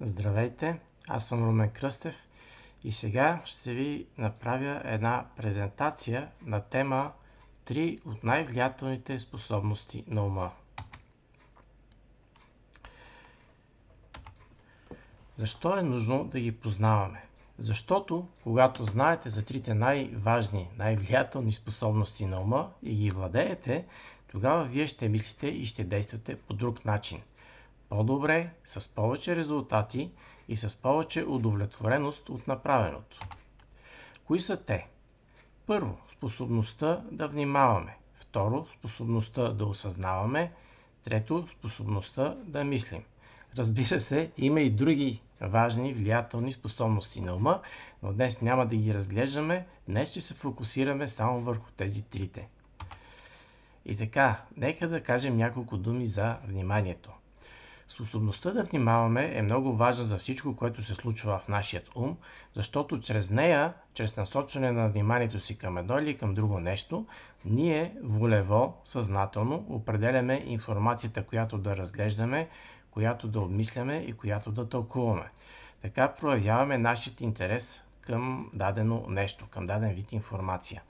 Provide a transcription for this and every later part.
Здравейте, аз съм Румен Кръстев и сега ще ви направя една презентация на тема 3 от най-влиятелните способности на ума. Защо е нужно да ги познаваме? Защото, когато знаете за трите най-важни, най-влиятелни способности на ума и ги владеете, тогава вие ще мислите и ще действате по друг начин. По-добре, с повече резултати и с повече удовлетвореност от направеното. Кои са те? Първо, способността да внимаваме. Второ, способността да осъзнаваме. Трето, способността да мислим. Разбира се, има и други важни, влиятелни способности на ума, но днес няма да ги разглеждаме, днес ще се фокусираме само върху тези трите. И така, нека да кажем няколко думи за вниманието. Способността да внимаваме е много важна за всичко, което се случва в нашия ум, защото чрез нея, чрез насочване на вниманието си към едно или към друго нещо, ние волево, съзнателно определяме информацията, която да разглеждаме, която да обмисляме и която да тълкуваме. Така проявяваме нашият интерес към дадено нещо, към даден вид информация.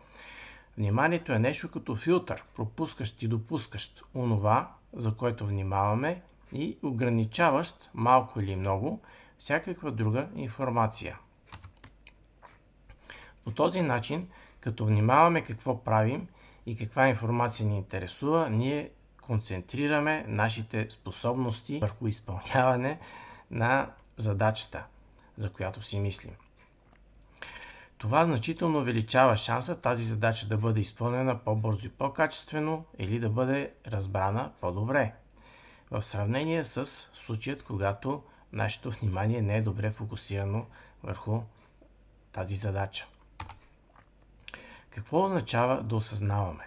Вниманието е нещо като филтър, пропускащ и допускащ онова, за което внимаваме, и ограничаващ малко или много всякаква друга информация. По този начин, като внимаваме какво правим и каква информация ни интересува, ние концентрираме нашите способности върху изпълняване на задачата, за която си мислим. Това значително увеличава шанса тази задача да бъде изпълнена по-бързо и по-качествено или да бъде разбрана по-добре, в сравнение с случаят, когато нашето внимание не е добре фокусирано върху тази задача. Какво означава да осъзнаваме?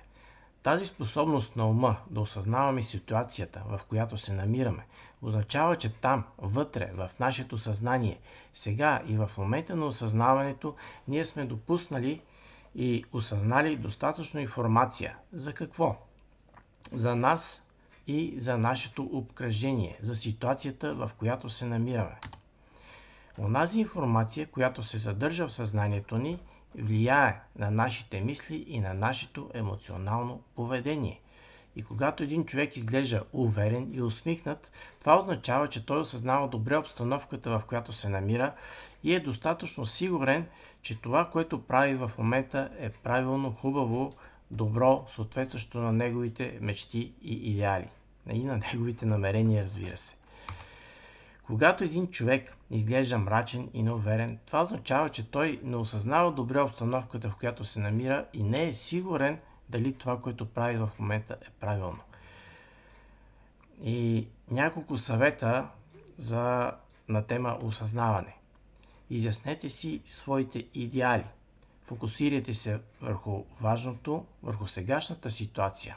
Тази способност на ума да осъзнаваме ситуацията, в която се намираме, означава, че там, вътре, в нашето съзнание, сега и в момента на осъзнаването, ние сме допуснали и осъзнали достатъчно информация. За какво? За нас и за нашето обкръжение, за ситуацията, в която се намираме. Онази информация, която се задържа в съзнанието ни, влияе на нашите мисли и на нашето емоционално поведение. И когато един човек изглежда уверен и усмихнат, това означава, че той осъзнава добре обстановката, в която се намира и е достатъчно сигурен, че това, което прави в момента, е правилно, хубаво, добро, съответстващо на неговите мечти и идеали. И на неговите намерения, разбира се. Когато един човек изглежда мрачен и неуверен, това означава, че той не осъзнава добре обстановката, в която се намира и не е сигурен дали това, което прави в момента, е правилно. И няколко съвета на тема осъзнаване. Изяснете си своите идеали. Фокусирайте се върху важното, върху сегашната ситуация.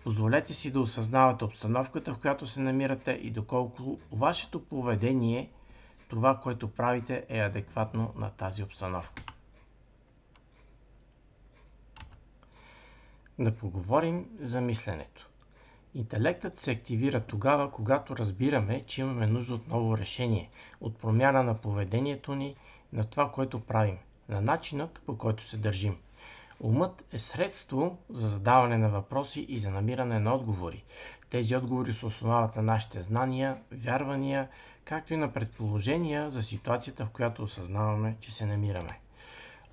Позволете си да осъзнавате обстановката, в която се намирате и доколко вашето поведение, това, което правите, е адекватно на тази обстановка. Да поговорим за мисленето. Интелектът се активира тогава, когато разбираме, че имаме нужда от ново решение, от промяна на поведението ни, на това, което правим, на начинът, по който се държим. Умът е средство за задаване на въпроси и за намиране на отговори. Тези отговори се основават на нашите знания, вярвания, както и на предположения за ситуацията, в която осъзнаваме, че се намираме.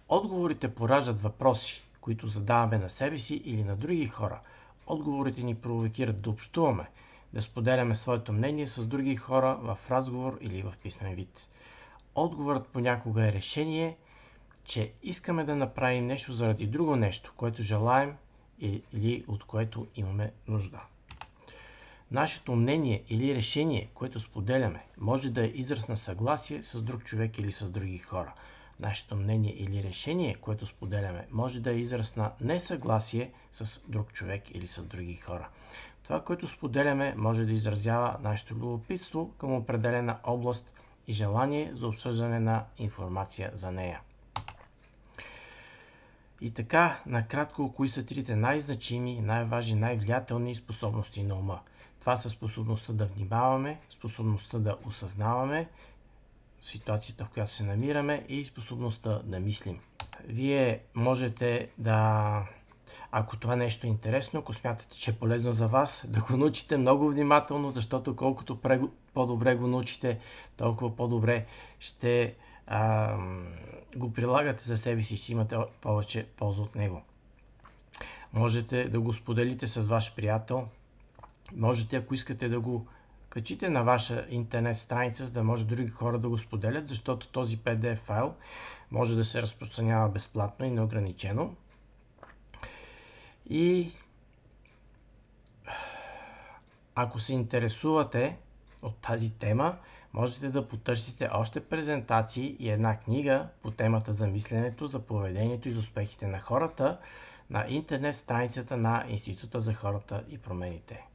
Отговорите пораждат въпроси, които задаваме на себе си или на други хора. Отговорите ни провокират да общуваме, да споделяме своето мнение с други хора в разговор или в писмен вид. Отговорът понякога е решение, че искаме да направим нещо заради друго нещо, което желаем или от което имаме нужда. Нашето мнение или решение, което споделяме, може да е израз на съгласие с друг човек или с други хора. Нашето мнение или решение, което споделяме, може да е израз на несъгласие с друг човек или с други хора. Това, което споделяме, може да изразява нашето любопитство към определена област и желание за обсъждане на информация за нея. И така, накратко, кои са трите най-значими, най-важни, най-влиятелни способности на ума? Това са способността да внимаваме, способността да осъзнаваме ситуацията, в която се намираме и способността да мислим. Вие можете да, ако това нещо е интересно, ако смятате, че е полезно за вас, да го научите много внимателно, защото колкото по-добре го научите, толкова по-добре ще го прилагате за себе си и ще имате повече полза от него. Можете да го споделите с ваш приятел. Можете, ако искате, да го качите на ваша интернет страница, за да може други хора да го споделят, защото този PDF файл може да се разпространява безплатно и неограничено. И ако се интересувате от тази тема, можете да потърсите още презентации и една книга по темата за мисленето, за поведението и за успехите на хората на интернет страницата на Института за хората и промените.